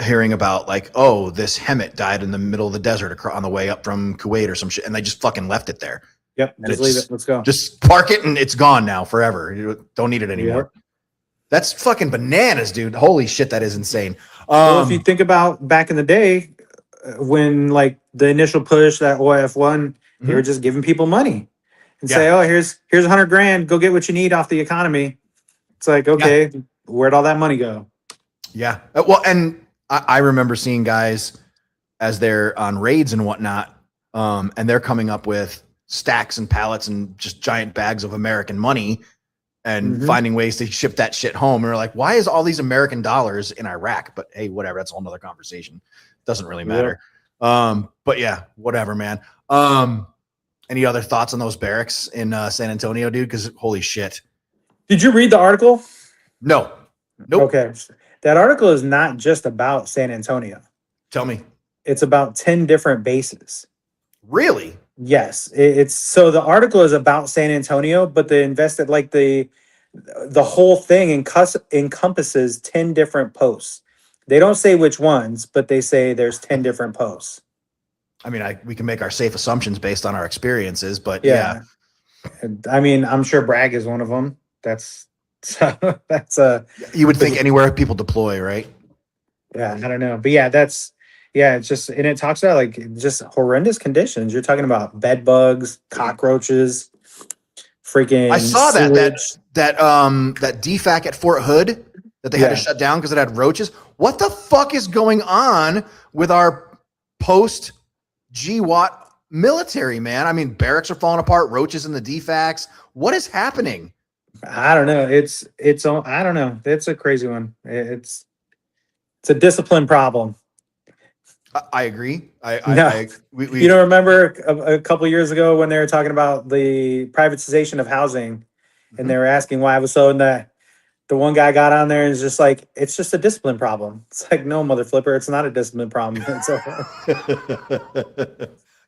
hearing about like, oh, this Hemet died in the middle of the desert on the way up from Kuwait or some shit. And they just fucking left it there. Yep. And just leave it. Let's go. Just park it and it's gone now forever. You don't need it anymore. Yep. That's fucking bananas, dude. Holy shit. That is insane. Well, if you think about back in the day when like the initial push, that OIF1, they were just giving people money and say, oh, here's $100,000. Go get what you need off the economy. It's like, okay, where'd all that money go? Yeah. Well, and I remember seeing guys as they're on raids and whatnot, and they're coming up with stacks and pallets and just giant bags of American money and finding ways to ship that shit home. And we're like, why is all these American dollars in Iraq? But hey, whatever. That's a whole nother conversation. Doesn't really matter. But yeah, whatever, man. Any other thoughts on those barracks in San Antonio, dude? Because holy shit. Did you read the article? No. Nope. Okay. That article is not just about San Antonio. Tell me. It's about 10 different bases. Really? Yes, it's so the article is about San Antonio, but they invested like the whole thing encompasses 10 different posts. They don't say which ones, but they say there's 10 different posts. I mean, we can make our safe assumptions based on our experiences, but Yeah. And, I mean, I'm sure Bragg is one of them. That's you would think anywhere people deploy, right? yeah, I don't know. But yeah, it's just, and it talks about like just horrendous conditions. You're talking about bed bugs, cockroaches, freaking I saw sewage. that DFAC at Fort Hood that they had to shut down because it had roaches. What the fuck is going on with our post GWAT military, man? I mean, barracks are falling apart, roaches in the DFACs. What is happening? I don't know. I don't know. It's a crazy one. It's a discipline problem. I agree. We you don't remember a couple of years ago when they were talking about the privatization of housing, and they were asking why I was so in that. The one guy got on there and is just like, it's just a discipline problem. It's like, no, mother flipper, it's not a discipline problem.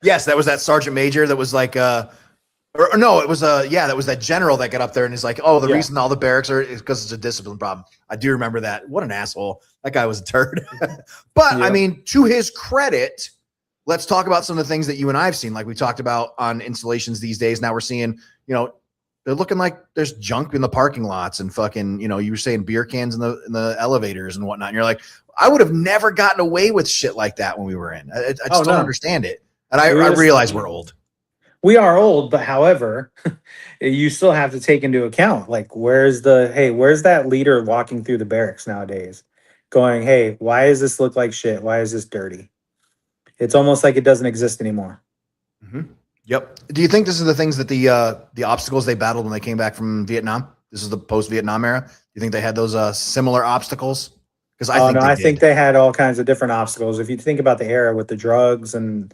Yes, that was that sergeant major that was like, or no, it was that was that general that got up there and he's like, oh, the reason all the barracks are is because it's a discipline problem. I do remember that. What an asshole. That guy was a turd. But I mean, to his credit, let's talk about some of the things that you and I have seen, like we talked about on installations these days. Now we're seeing, they're looking like there's junk in the parking lots and fucking, you were saying beer cans in the elevators and whatnot. And you're like, I would have never gotten away with shit like that when we were in. I just don't understand it. And I realize we're old. We are old, but however, you still have to take into account, like, where's that leader walking through the barracks nowadays going, hey, why does this look like shit? Why is this dirty? It's almost like it doesn't exist anymore. Mm-hmm. Yep. Do you think this is the things that the obstacles they battled when they came back from Vietnam? This is the post-Vietnam era. Do you think they had those similar obstacles? Because I think they had all kinds of different obstacles. If you think about the era with the drugs and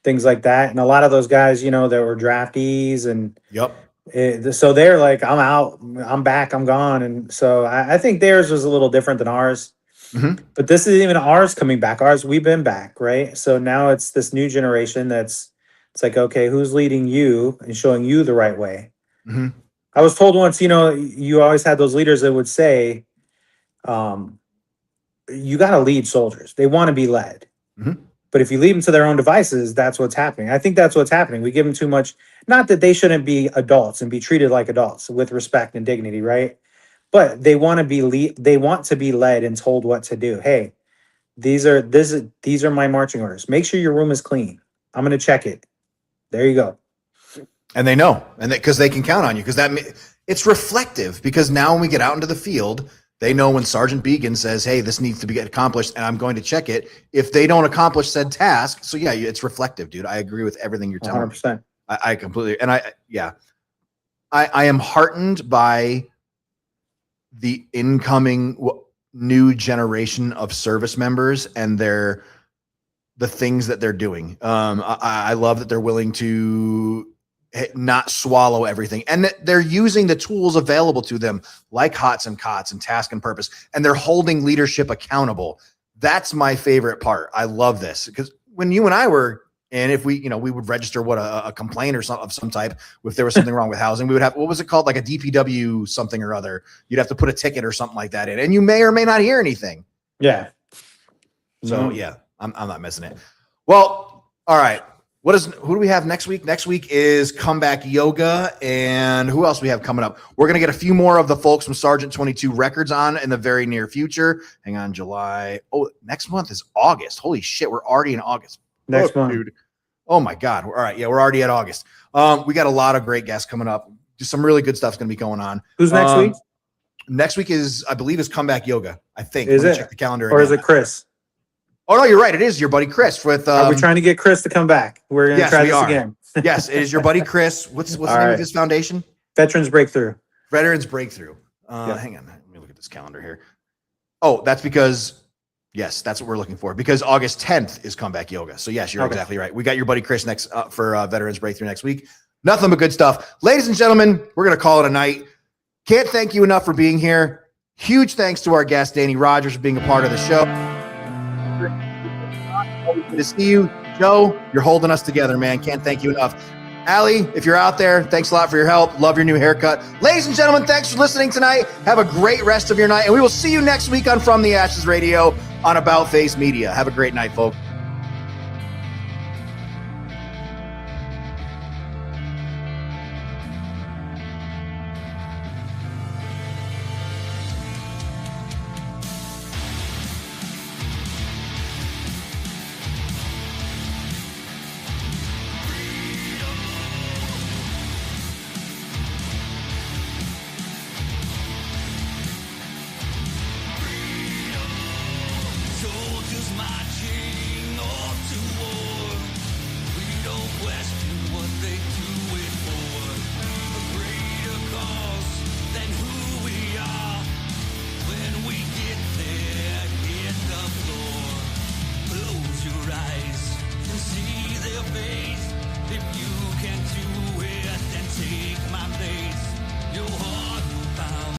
things like that, and a lot of those guys, that were draftees and so they're like, I'm out, I'm back, I'm gone, and so I think theirs was a little different than ours. Mm-hmm. But this is even ours coming back. We've been back, right? So now it's this new generation it's like, okay, who's leading you and showing you the right way? Mm-hmm. I was told once, you always had those leaders that would say, you got to lead soldiers. They want to be led. Mm-hmm. But if you leave them to their own devices, that's what's happening. I think that's what's happening. We give them too much, not that they shouldn't be adults and be treated like adults with respect and dignity, right? But they want to be led and told what to do. Hey, these are my marching orders. Make sure your room is clean. I'm going to check it. There you go. And they know, and because they can count on you, because it's reflective. Because now when we get out into the field, they know when Sergeant Began says, "Hey, this needs to be accomplished," and I'm going to check it. If they don't accomplish said task, so yeah, it's reflective, dude. I agree with everything you're telling 100%. me. I completely, and I am heartened by the incoming new generation of service members and the things that they're doing. I love that they're willing to not swallow everything, and that they're using the tools available to them, like HOTS and COTS and task and purpose, and they're holding leadership accountable. That's my favorite part. I love this because when you and I were, and if we would register a complaint or of some type, if there was something wrong with housing, we would have, what was it called? Like a DPW something or other. You'd have to put a ticket or something like that in, and you may or may not hear anything. Yeah. So yeah, I'm not missing it. Well, all right. Who do we have next week? Next week is Comeback Yoga, and who else we have coming up? We're going to get a few more of the folks from Sergeant 22 Records on in the very near future. Hang on, July. Oh, next month is August. Holy shit, we're already in August. Next month. Dude. Oh my God. All right. Yeah, we're already at August. We got a lot of great guests coming up. Just some really good stuff's going to be going on. Who's next week? Next week I believe is Comeback Yoga. I think. Is it? Check the calendar. Or is it Chris? Oh no, you're right. It is your buddy Chris with. Are we trying to get Chris to come back? We're going to try this again. Yes, it is your buddy Chris. What's the name of this foundation? Veterans Breakthrough. Veterans Breakthrough. Hang on. Let me look at this calendar here. Oh, that's because, yes, that's what we're looking for. Because August 10th is Comeback Yoga. So yes, you're exactly right. We got your buddy Chris next for Veterans Breakthrough next week. Nothing but good stuff. Ladies and gentlemen, we're going to call it a night. Can't thank you enough for being here. Huge thanks to our guest, Danny Rogers, for being a part of the show. Good to see you. Joe, you're holding us together, man. Can't thank you enough. Allie, if you're out there, thanks a lot for your help. Love your new haircut. Ladies and gentlemen, thanks for listening tonight. Have a great rest of your night, and we will see you next week on From the Ashes Radio on About Face Media. Have a great night, folks.